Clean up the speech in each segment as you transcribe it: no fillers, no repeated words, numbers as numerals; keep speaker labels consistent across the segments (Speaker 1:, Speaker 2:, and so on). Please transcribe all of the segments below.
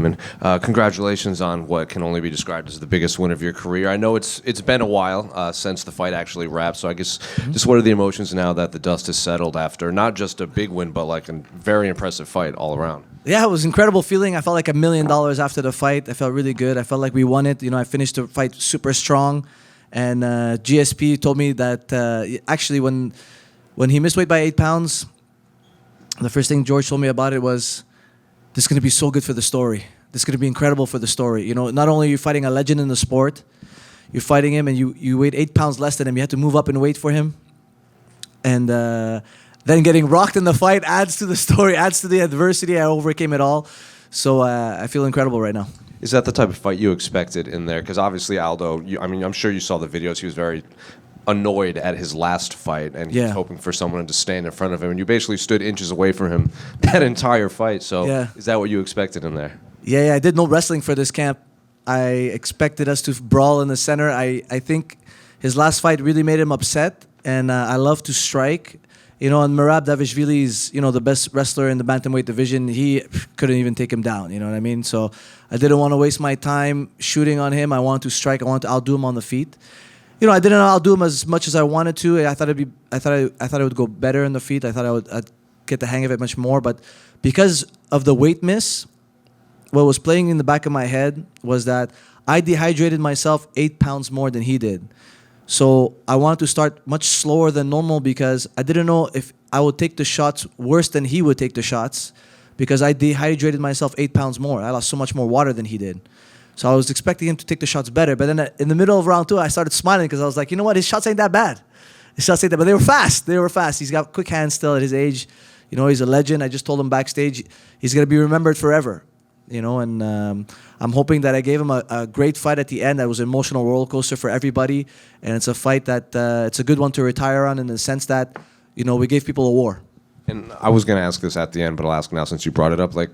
Speaker 1: Aiemann. Congratulations on what can only be described as the biggest win of your career. I know it's been a while since the fight actually wrapped, so I guess just what are the emotions now that the dust has settled after not just a big win, but like a very impressive fight all around?
Speaker 2: Yeah, it was an incredible feeling. I felt like $1 million after the fight. I felt really good. I felt like we won it. You know, I finished the fight super strong. And GSP told me that actually when he missed weight by 8 pounds, the first thing George told me about it was, this is going to be so good for the story. This is going to be incredible for the story. You know, not only are you fighting a legend in the sport, you're fighting him and you weighed 8 pounds less than him. You had to move up in weight for him. And then getting rocked in the fight adds to the story, adds to the adversity. I overcame it all. So I feel incredible right now.
Speaker 1: Is that the type of fight you expected in there? Because obviously Aldo, I mean, I'm sure you saw the videos. He was very annoyed at his last fight, and he was hoping for someone to stand in front of him. And you basically stood inches away from him that entire fight. So is that what you expected in there? Yeah,
Speaker 2: I did no wrestling for this camp. I expected us to brawl in the center. I think his last fight really made him upset, and I love to strike. You know, and Merab Davishvili is, you know, the best wrestler in the bantamweight division. He couldn't even take him down, you know what I mean? So I didn't want to waste my time shooting on him. I wanted to strike. I wanted to outdo him on the feet. You know, I didn't outdo him as much as I wanted to. I thought it would go better in the feet. I thought I'd get the hang of it much more. But because of the weight miss, what was playing in the back of my head was that I dehydrated myself 8 pounds more than he did. So I wanted to start much slower than normal because I didn't know if I would take the shots worse than he would take the shots because I dehydrated myself 8 pounds more. I lost so much more water than he did. So I was expecting him to take the shots better. But then in the middle of round 2, I started smiling because I was like, you know what? His shots ain't that bad. His shots ain't that bad. But they were fast. They were fast. He's got quick hands still at his age. You know, he's a legend. I just told him backstage he's going to be remembered forever. You know, and I'm hoping that I gave him a great fight at the end. That was an emotional roller coaster for everybody, and it's a fight that it's a good one to retire on in the sense that, you know, we gave people a war.
Speaker 1: And I was going to ask this at the end, but I'll ask now since you brought it up. Like,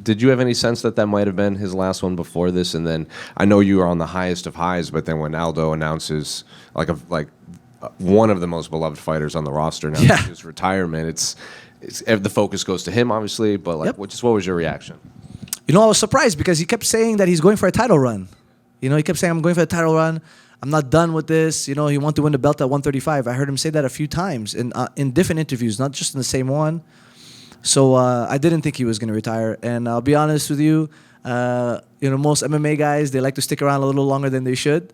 Speaker 1: did you have any sense that might have been his last one before this? And then I know you were on the highest of highs, but then when Aldo announces one of the most beloved fighters on the roster now, his retirement, it's the focus goes to him, obviously. But like, what was your reaction?
Speaker 2: You know, I was surprised because he kept saying that he's going for a title run. You know, he kept saying, I'm going for a title run. I'm not done with this. You know, he wanted to win the belt at 135. I heard him say that a few times in different interviews, not just in the same one. So I didn't think he was going to retire. And I'll be honest with you, you know, most MMA guys, they like to stick around a little longer than they should.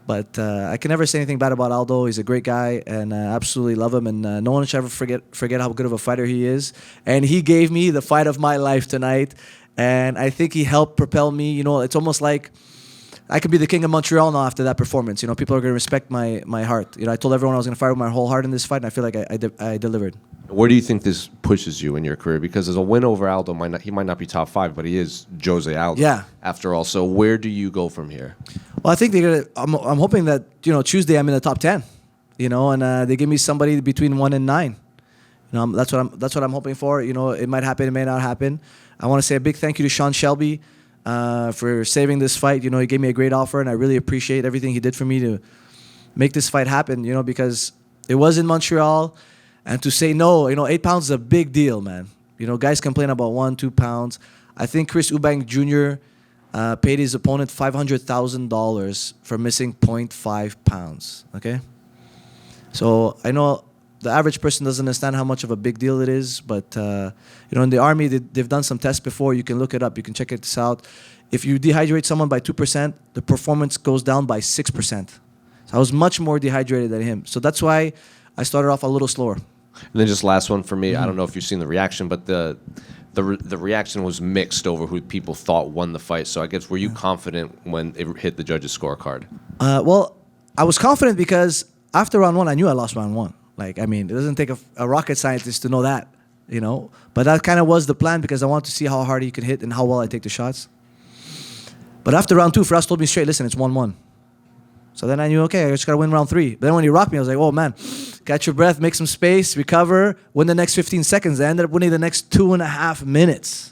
Speaker 2: But I can never say anything bad about Aldo. He's a great guy, and I absolutely love him. And no one should ever forget how good of a fighter he is. And he gave me the fight of my life tonight. And I think he helped propel me. You know, it's almost like I could be the king of Montreal now after that performance. You know, people are going to respect my heart. You know, I told everyone I was going to fight with my whole heart in this fight, and I feel like I delivered.
Speaker 1: Where do you think this pushes you in your career? Because as a win over Aldo, he might not be top 5, but he is Jose Aldo.
Speaker 2: Yeah. After
Speaker 1: all, so where do you go from here?
Speaker 2: Well, I think they're gonna. I'm hoping that, you know, Tuesday I'm in the top 10. You know, and they give me somebody between 1 and 9. You know, that's what I'm hoping for. You know, it might happen, it may not happen. I want to say a big thank you to Sean Shelby for saving this fight. You know, he gave me a great offer, and I really appreciate everything he did for me to make this fight happen. You know, because it was in Montreal, and to say no, you know, 8 pounds is a big deal, man. You know, guys complain about 1, 2 pounds. I think Chris Eubank Jr. Paid his opponent $500,000 for missing 0.5 pounds. Okay, so I know the average person doesn't understand how much of a big deal it is, but you know, in the Army, they've done some tests before. You can look it up. You can check this out. If you dehydrate someone by 2%, the performance goes down by 6%. So I was much more dehydrated than him. So that's why I started off a little slower.
Speaker 1: And then just last one for me. I don't know if you've seen the reaction, but the reaction was mixed over who people thought won the fight. So I guess, were you confident when it hit the judges' scorecard?
Speaker 2: Well, I was confident because after round 1, I knew I lost round 1. Like, I mean, it doesn't take a rocket scientist to know that, you know. But that kind of was the plan because I wanted to see how hard he could hit and how well I take the shots. But after round 2, Firas told me straight, listen, it's 1-1. So then I knew, okay, I just got to win round 3. But then when he rocked me, I was like, oh, man, catch your breath, make some space, recover, win the next 15 seconds. I ended up winning the next 2.5 minutes.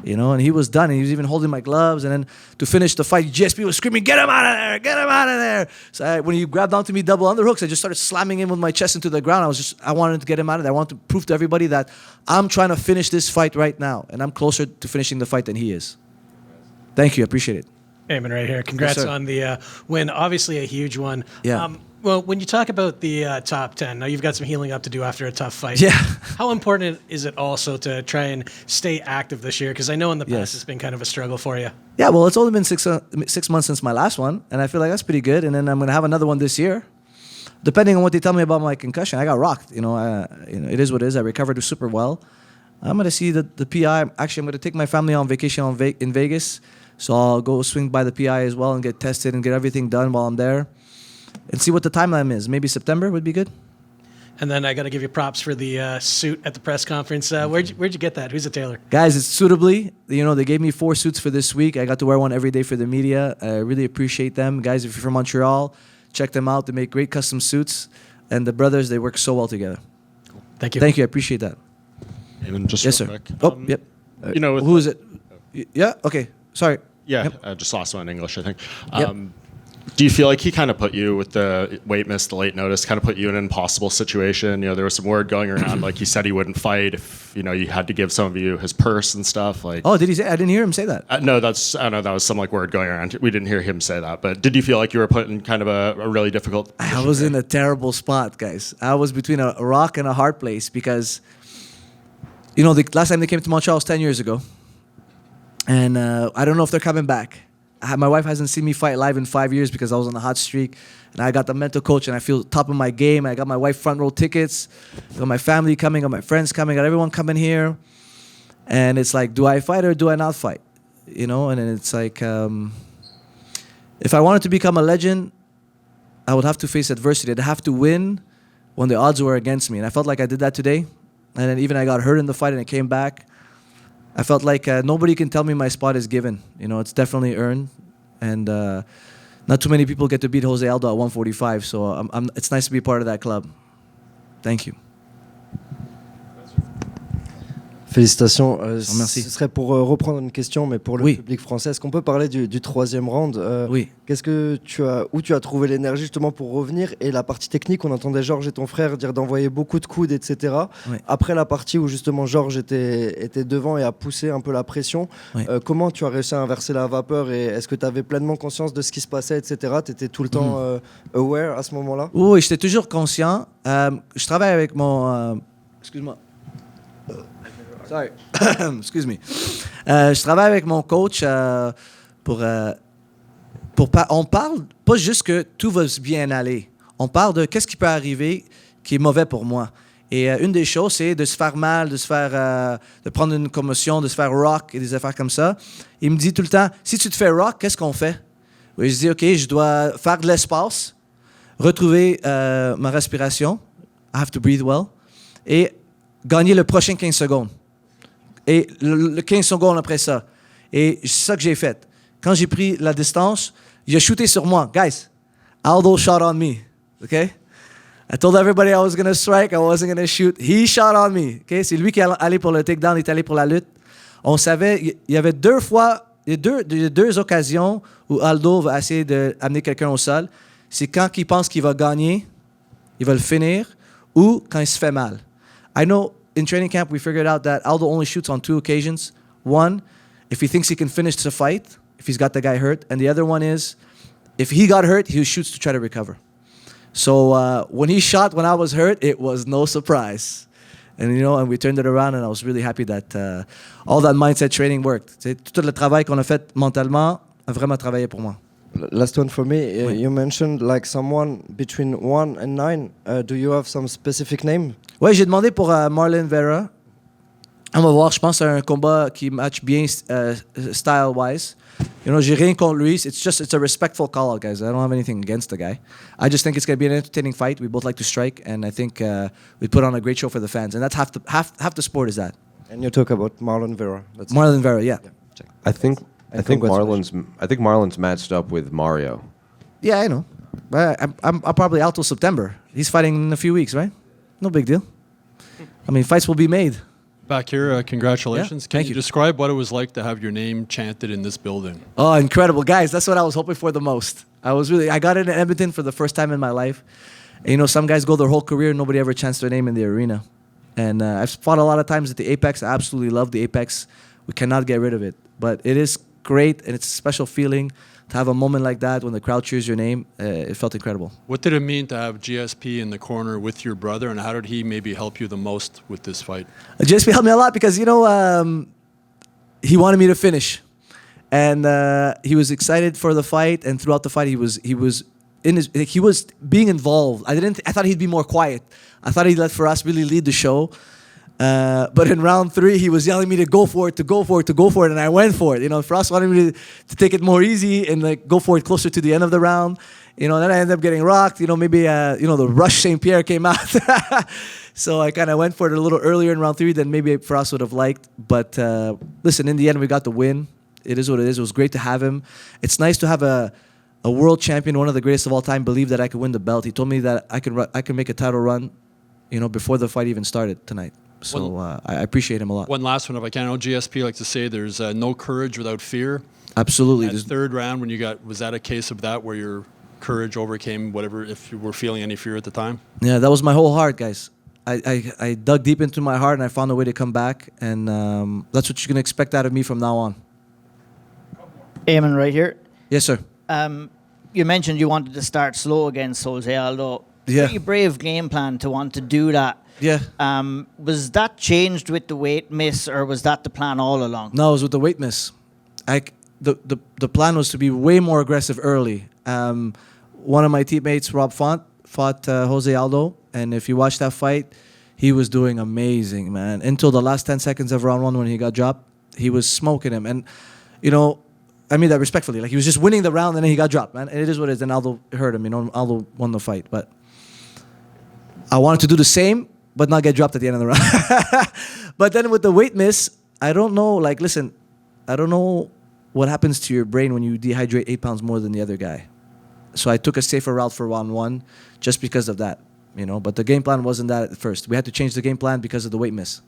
Speaker 2: You know, and he was done. And he was even holding my gloves. And then to finish the fight, GSP was screaming, get him out of there, get him out of there. So when he grabbed onto me double underhooks, I just started slamming him with my chest into the ground. I wanted to get him out of there. I wanted to prove to everybody that I'm trying to finish this fight right now. And I'm closer to finishing the fight than he is. Thank you. I appreciate it.
Speaker 3: Aiemann right here. Congrats
Speaker 2: Yes, sir.
Speaker 3: on the win. Obviously a huge one.
Speaker 2: Yeah.
Speaker 3: Well, when you talk about the top 10, now you've got some healing up to do after a tough fight.
Speaker 2: Yeah.
Speaker 3: How important is it also to try and stay active this year? Because I know in the past
Speaker 2: Yes.
Speaker 3: it's been kind of a struggle for you.
Speaker 2: Yeah, well, it's only been 6 months since my last one, and I feel like that's pretty good. And then I'm going to have another one this year. Depending on what they tell me about my concussion, I got rocked. It is what it is. I recovered super well. I'm going to see the PI. Actually, I'm going to take my family on vacation in Vegas. So I'll go swing by the PI as well and get tested and get everything done while I'm there. And see what the timeline is. Maybe September would be good.
Speaker 3: And then I got to give you props for the suit at the press conference. Where'd you get that? Who's the tailor?
Speaker 2: Guys, it's suitably. They gave me 4 suits for this week. I got to wear one every day for the media. I really appreciate them. Guys, if you're from Montreal, check them out. They make great custom suits. And the brothers, they work so well together.
Speaker 3: Thank you.
Speaker 2: Thank you. I appreciate that.
Speaker 4: And just
Speaker 2: Yes,
Speaker 4: real
Speaker 2: sir.
Speaker 4: quick.
Speaker 2: Oh, yep. Who is it? Yeah? Okay. Sorry.
Speaker 4: Yeah,
Speaker 2: Yep.
Speaker 4: just last one in English, I think.
Speaker 2: Yep.
Speaker 4: Do you feel like he kind of put you with the weight miss, the late notice, kind of put you in an impossible situation? There was some word going around, like he said he wouldn't fight if you had to give some of you his purse and stuff. Like,
Speaker 2: Oh, did he say? I didn't hear him say that.
Speaker 4: no, I know that was some like word going around. We didn't hear him say that, but did you feel like you were put in kind of a really difficult?
Speaker 2: I was in a terrible spot, guys. I was between a rock and a hard place because, the last time they came to Montreal was 10 years ago. And I don't know if they're coming back. My wife hasn't seen me fight live in 5 years because I was on a hot streak. And I got the mental coach and I feel top of my game. I got my wife front row tickets. Got my family coming, got my friends coming, got everyone coming here. And it's like, do I fight or do I not fight? And then it's like, if I wanted to become a legend, I would have to face adversity. I'd have to win when the odds were against me. And I felt like I did that today. And then even I got hurt in the fight and it came back. I felt like nobody can tell me my spot is given. It's definitely earned. And not too many people get to beat Jose Aldo at 145. So it's nice to be part of that club. Thank you.
Speaker 5: Félicitations.
Speaker 2: Merci.
Speaker 5: Ce serait pour reprendre une question, mais pour le
Speaker 2: Oui.
Speaker 5: public français. Est-ce qu'on peut parler du troisième round?
Speaker 2: Oui.
Speaker 5: Où tu as trouvé l'énergie justement pour revenir? Et la partie technique, on entendait Georges et ton frère dire d'envoyer beaucoup de coudes, etc.
Speaker 2: Oui.
Speaker 5: Après la partie où justement Georges était devant et a poussé un peu la pression,
Speaker 2: Oui.
Speaker 5: comment tu as réussi à inverser la vapeur? Et est-ce que tu avais pleinement conscience de ce qui se passait, etc. Tu étais tout le temps aware à ce moment-là?
Speaker 2: Oui, j'étais toujours conscient. Je travaille avec mon... excuse-moi. Sorry. Excuse me. Je travaille avec mon coach on parle pas juste que tout va bien aller. On parle de qu'est-ce qui peut arriver qui est mauvais pour moi. Et une des choses, c'est de se faire mal, de prendre une commotion, de se faire rock et des affaires comme ça. Il me dit tout le temps, si tu te fais rock, qu'est-ce qu'on fait? Oui, je dis, OK, je dois faire de l'espace, retrouver ma respiration. I have to breathe well. Et gagner le prochain 15 secondes. Et le 15 secondes après ça. Et c'est ça que j'ai fait. Quand j'ai pris la distance, il a shooté sur moi. Guys, Aldo shot on me. Okay? I told everybody I was going to strike, I wasn't going to shoot. He shot on me. Okay? C'est lui qui est allé pour le takedown, il est allé pour la lutte. On savait, il y avait deux occasions où Aldo va essayer d'amener quelqu'un au sol. C'est quand il pense qu'il va gagner, il va le finir, ou quand il se fait mal. I know in training camp we figured out that Aldo only shoots on 2 occasions. One, if he thinks he can finish the fight, if he's got the guy hurt. And the other one is, if he got hurt, he shoots to try to recover. So when he shot when I was hurt, it was no surprise. And we turned it around and I was really happy that all that mindset training worked. Tout le travail qu'on a fait mentalement a vraiment travaillé pour moi.
Speaker 5: Last one for me.
Speaker 2: Oui.
Speaker 5: You mentioned like someone between 1 and 9. Do you have some specific name?
Speaker 2: Ouais, j'ai demandé pour Marlon Vera. On va voir, je pense que c'est un combat qui match bien style-wise. J'ai rien contre lui. It's a respectful call-out, guys. I don't have anything against the guy. I just think it's going to be an entertaining fight. We both like to strike, and I think we put on a great show for the fans. And that's half the sport is that.
Speaker 5: And you talk about Marlon Vera. That's
Speaker 2: Marlon Vera, yeah.
Speaker 5: check.
Speaker 1: I think
Speaker 5: congratulations.
Speaker 1: Marlon's matched up with Mario.
Speaker 2: Yeah, I know. But I'm probably out till September. He's fighting in a few weeks, right? No big deal. I mean, fights will be made.
Speaker 6: Back here, congratulations.
Speaker 2: Yeah,
Speaker 6: Can
Speaker 2: thank
Speaker 6: you
Speaker 2: you.
Speaker 6: describe what it was like to have your name chanted in this building?
Speaker 2: Oh, incredible. Guys, that's what I was hoping for the most. I got it in Edmonton for the first time in my life. And, some guys go their whole career and nobody ever chants their name in the arena. And I've fought a lot of times at the Apex. I absolutely love the Apex. We cannot get rid of it. But it is great, and it's a special feeling to have a moment like that when the crowd cheers your name. It felt incredible.
Speaker 6: What did it mean to have GSP in the corner with your brother, and how did he maybe help you the most with this fight?
Speaker 2: GSP helped me a lot because, you know, he wanted me to finish. And he was excited for the fight, and throughout the fight, he was being involved. I thought he'd be more quiet. I thought he'd let Firas really lead the show. But in round 3, he was yelling at me to go for it, and I went for it. You know, Firas wanted me to take it more easy and like go for it closer to the end of the round. You know, then I ended up getting rocked. You know, maybe the Rush St. Pierre came out. So I kind of went for it a little earlier in round 3 than maybe Firas would have liked. But listen, in the end, we got the win. It is what it is. It was great to have him. It's nice to have a world champion, one of the greatest of all time, believe that I could win the belt. He told me that I could make a title run, you know, before the fight even started tonight. So I appreciate him a lot.
Speaker 6: One last one, if I can. I know GSP likes to say there's no courage without fear.
Speaker 2: Absolutely.
Speaker 6: That third round, when was that a case of that where your courage overcame whatever, if you were feeling any fear at the time?
Speaker 2: Yeah, that was my whole heart, guys. I dug deep into my heart and I found a way to come back, and that's what you can expect out of me from now on.
Speaker 7: Aiemann, right here.
Speaker 2: Yes, sir.
Speaker 7: You mentioned you wanted to start slow against Jose Aldo.
Speaker 2: Yeah.
Speaker 7: Pretty brave game plan to want to do that.
Speaker 2: Yeah.
Speaker 7: Was that changed with the weight miss, or was that the plan all along?
Speaker 2: No, it was with the weight miss. The plan was to be way more aggressive early. One of my teammates, Rob Font, fought Jose Aldo, and if you watch that fight, he was doing amazing, man. Until the last 10 seconds of round 1 when he got dropped, he was smoking him. And, you know, I mean that respectfully. Like, he was just winning the round, and then he got dropped, man. And it is what it is, and Aldo hurt him. You know, Aldo won the fight. But I wanted to do the same, but not get dropped at the end of the round. But then with the weight miss, I don't know. Like, listen, I don't know what happens to your brain when you dehydrate 8 pounds more than the other guy. So I took a safer route for round 1 just because of that, you know. But the game plan wasn't that at first. We had to change the game plan because of the weight miss.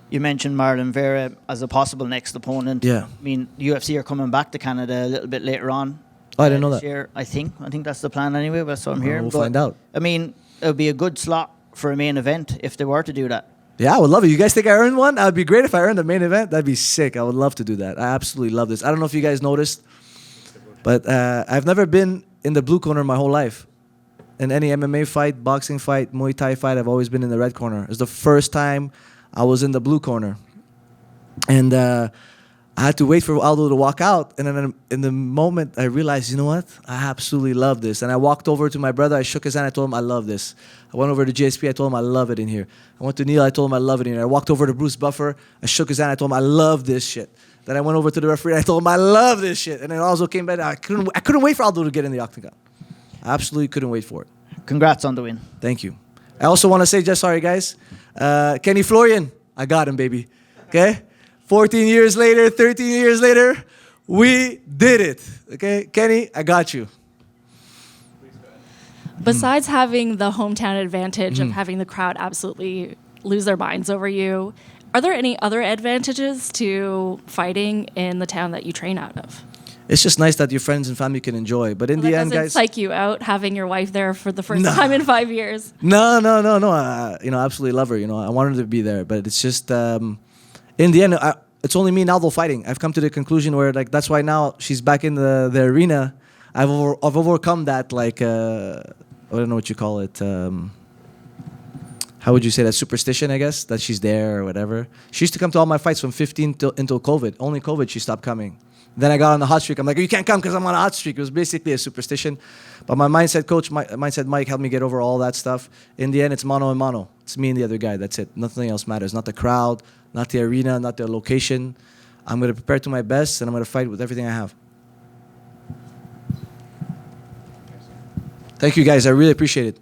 Speaker 7: You mentioned Marlon Vera as a possible next opponent.
Speaker 2: Yeah.
Speaker 7: I mean, UFC are coming back to Canada a little bit later on.
Speaker 2: Oh, I didn't know
Speaker 7: this
Speaker 2: that.
Speaker 7: year, I think that's the plan anyway. That's what I'm hearing.
Speaker 2: We'll find out.
Speaker 7: I mean, it would be a good slot for a main event if they were to do that.
Speaker 2: Yeah, I would love it. You guys think I earned one? That would be great if I earned the main event. That'd be sick. I would love to do that. I absolutely love this. I don't know if you guys noticed, but I've never been in the blue corner my whole life. In any MMA fight, boxing fight, Muay Thai fight, I've always been in the red corner. It's the first time I was in the blue corner. And I had to wait for Aldo to walk out. And then in the moment, I realized, you know what? I absolutely love this. And I walked over to my brother. I shook his hand. I told him I love this. I went over to GSP. I told him I love it in here. I went to Neil. I told him I love it in here. I walked over to Bruce Buffer. I shook his hand. I told him I love this shit. Then I went over to the referee. I told him I love this shit. And then Aldo came back. I couldn't wait for Aldo to get in the octagon. I absolutely couldn't wait for it.
Speaker 7: Congrats on the win.
Speaker 2: Thank you. I also want to say, just sorry, guys. Kenny Florian, I got him, baby. Okay? 14 years later, 13 years later, we did it. Okay? Kenny, I got you.
Speaker 8: Besides having the hometown advantage of having the crowd absolutely lose their minds over you, are there any other advantages to fighting in the town that you train out of?
Speaker 2: It's just nice that your friends and family can enjoy. But in the end,
Speaker 8: doesn't
Speaker 2: guys,
Speaker 8: psych you out having your wife there for the first time in 5 years?
Speaker 2: No. I absolutely love her. You know, I want her to be there. But it's just, in the end, it's only me and Aldo fighting. I've come to the conclusion where, like, that's why now she's back in the arena. I've overcome that, like, I don't know what you call it. How would you say that? Superstition, I guess, that she's there or whatever. She used to come to all my fights from 15 until COVID. Only COVID, she stopped coming. Then I got on the hot streak. I'm like, you can't come because I'm on a hot streak. It was basically a superstition. But my mindset coach, mindset Mike, helped me get over all that stuff. In the end, it's mano a mano. It's me and the other guy. That's it. Nothing else matters. Not the crowd, not the arena, not the location. I'm going to prepare to my best, and I'm going to fight with everything I have. Thank you, guys. I really appreciate it.